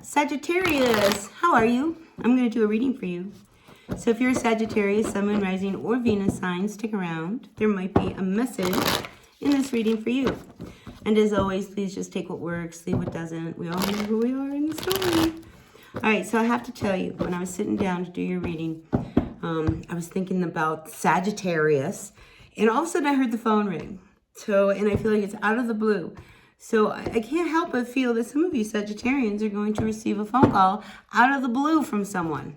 Sagittarius, how are you? I'm going to do a reading for you. So if you're a Sagittarius, Sun, Moon, Rising, or Venus sign, stick around. There might be a message in this reading for you. And as always, please just take what works, leave what doesn't. We all know who we are in the story. All right, so I have to tell you, when I was sitting down to do your reading, I was thinking about Sagittarius, and all of a sudden I heard the phone ring. And I feel like it's out of the blue. So I can't help but feel that some of you Sagittarians are going to receive a phone call out of the blue from someone.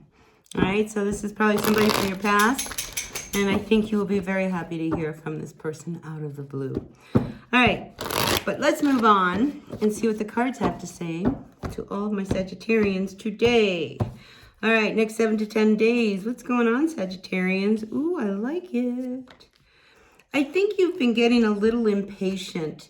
All right, so this is probably somebody from your past, and I think you will be very happy to hear from this person out of the blue. All right, but let's move on and see what the cards have to say to all of my Sagittarians today. All right, next 7 to 10 days. What's going on, Sagittarians? Ooh, I like it. I think you've been getting a little impatient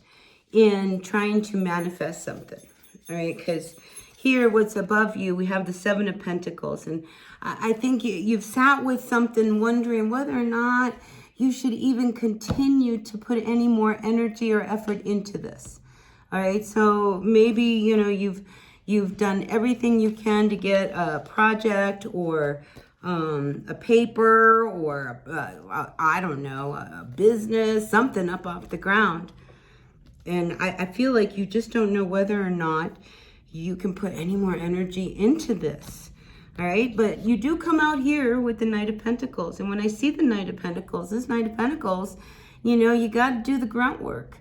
in trying to manifest something, all right? Because here, what's above you, we have the 7 of Pentacles. And I think you've sat with something wondering whether or not you should even continue to put any more energy or effort into this, all right? So maybe, you know, you've done everything you can to get a project or a paper or, I don't know, a business, something up off the ground. And I feel like you just don't know whether or not you can put any more energy into this. All right. But you do come out here with the Knight of Pentacles. And when I see the Knight of Pentacles, this Knight of Pentacles, you know, you got to do the grunt work.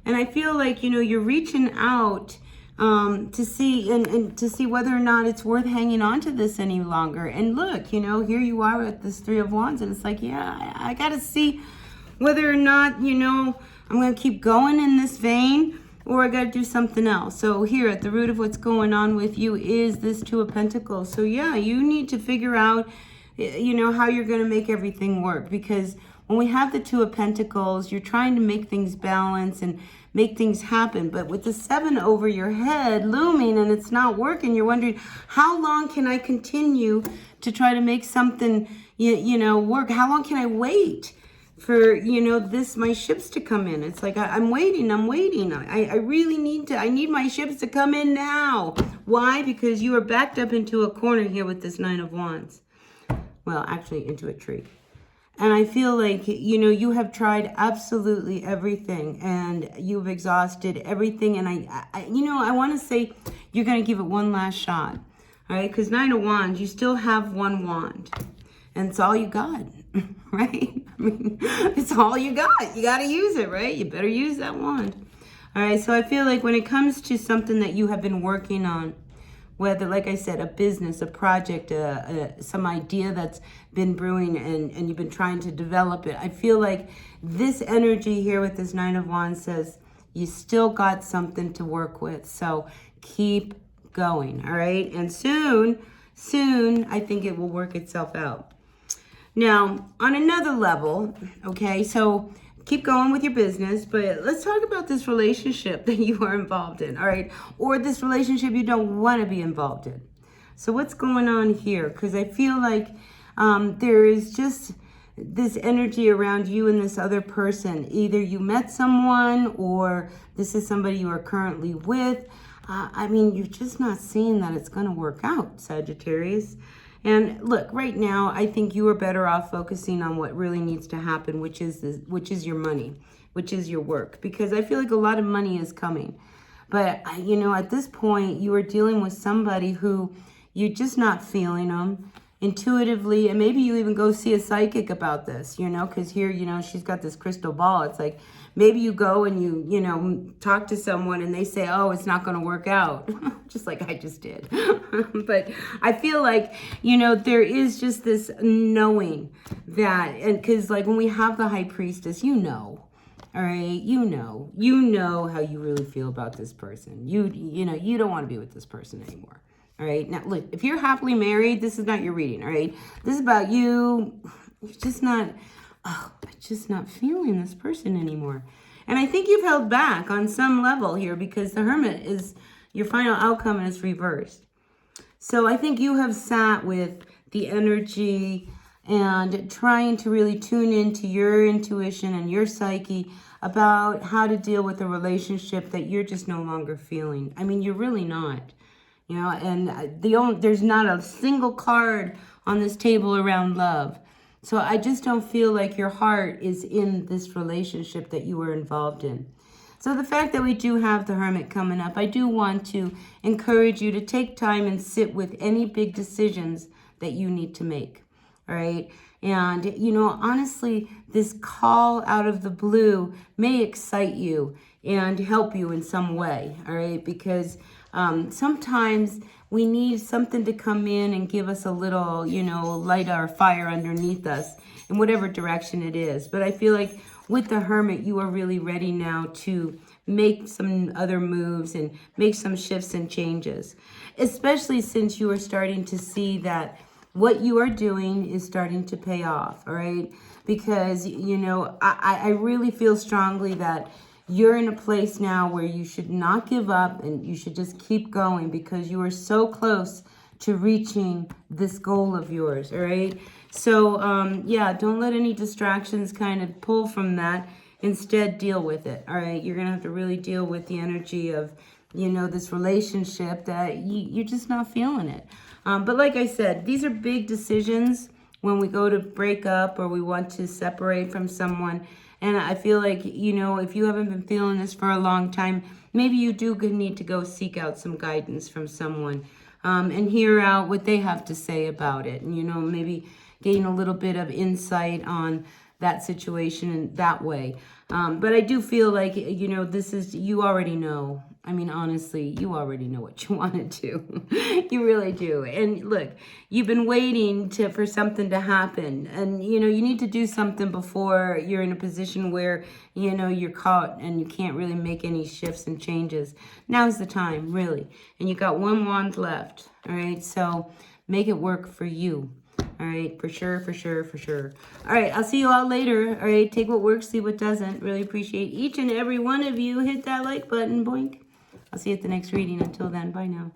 And I feel like, you know, you're reaching out to see and to see whether or not it's worth hanging on to this any longer. And look, you know, here you are with this 3 of Wands. And it's like, yeah, I got to see whether or not, you know, I'm going to keep going in this vein, or I got to do something else. So here at the root of what's going on with you is this 2 of Pentacles. So yeah, you need to figure out, you know, how you're going to make everything work. Because when we have the 2 of Pentacles, you're trying to make things balance and make things happen. But with the 7 over your head looming and it's not working, you're wondering, how long can I continue to try to make something, you know, work? How long can I wait for, you know, my ships to come in? It's like, I'm waiting. I really need my ships to come in now. Why? Because you are backed up into a corner here with this 9 of Wands. Well, actually into a tree. And I feel like, you know, you have tried absolutely everything and you've exhausted everything. And I want to say you're going to give it one last shot. All right. Because 9 of Wands, you still have 1 wand and it's all you got. Right? I mean, it's all you got. You got to use it, right? You better use that wand. All right. So I feel like when it comes to something that you have been working on, whether, like I said, a business, a project, some idea that's been brewing and you've been trying to develop it, I feel like this energy here with this 9 of Wands says you still got something to work with. So keep going. All right. And soon, I think it will work itself out. Now, on another level, okay, so keep going with your business, but let's talk about this relationship that you are involved in, all right? Or this relationship you don't want to be involved in. So what's going on here? Because I feel like there is just this energy around you and this other person. Either you met someone or this is somebody you are currently with. I mean, you're just not seeing that it's going to work out, Sagittarius. And look, right now, I think you are better off focusing on what really needs to happen, which is your money, which is your work, because I feel like a lot of money is coming. But, you know, at this point, you are dealing with somebody who you're just not feeling them intuitively. And maybe you even go see a psychic about this, you know, because here, you know, she's got this crystal ball. It's like maybe you go and you know, talk to someone and they say, oh, it's not going to work out, just like I just did. But I feel like, you know, there is just this knowing that, and because like when we have the High Priestess, you know, all right, you know how you really feel about this person. You know, you don't want to be with this person anymore. All right. Now, look, if you're happily married, this is not your reading. All right. This is about you. You're just not, I'm just not feeling this person anymore. And I think you've held back on some level here because the Hermit is your final outcome and it's reversed. So I think you have sat with the energy and trying to really tune into your intuition and your psyche about how to deal with a relationship that you're just no longer feeling. I mean, you're really not. You know, and there's not a single card on this table around love. So I just don't feel like your heart is in this relationship that you were involved in. So the fact that we do have the Hermit coming up, I do want to encourage you to take time and sit with any big decisions that you need to make. All right. And, you know, honestly, this call out of the blue may excite you and help you in some way. All right. Because sometimes we need something to come in and give us a little, you know, light our fire underneath us in whatever direction it is. But I feel like with the Hermit, you are really ready now to make some other moves and make some shifts and changes, especially since you are starting to see that what you are doing is starting to pay off, all right? Because, you know, I really feel strongly that you're in a place now where you should not give up and you should just keep going because you are so close to reaching this goal of yours, all right? So, yeah, don't let any distractions kind of pull from that. Instead, deal with it, all right? You're going to have to really deal with the energy of, you know, this relationship that you're just not feeling it. But like I said, these are big decisions when we go to break up or we want to separate from someone. And I feel like, you know, if you haven't been feeling this for a long time, maybe you do need to go seek out some guidance from someone and hear out what they have to say about it. And, you know, maybe gain a little bit of insight on that situation in that way. But I do feel like, you know, you already know. I mean, honestly, you already know what you want to do. You really do. And look, you've been waiting for something to happen. And, you know, you need to do something before you're in a position where, you know, you're caught and you can't really make any shifts and changes. Now's the time, really. And you got one wand left. All right. So make it work for you. All right, for sure, for sure, for sure. All right, I'll see you all later. All right, take what works, see what doesn't. Really appreciate each and every one of you. Hit that like button, boink. I'll see you at the next reading. Until then, bye now.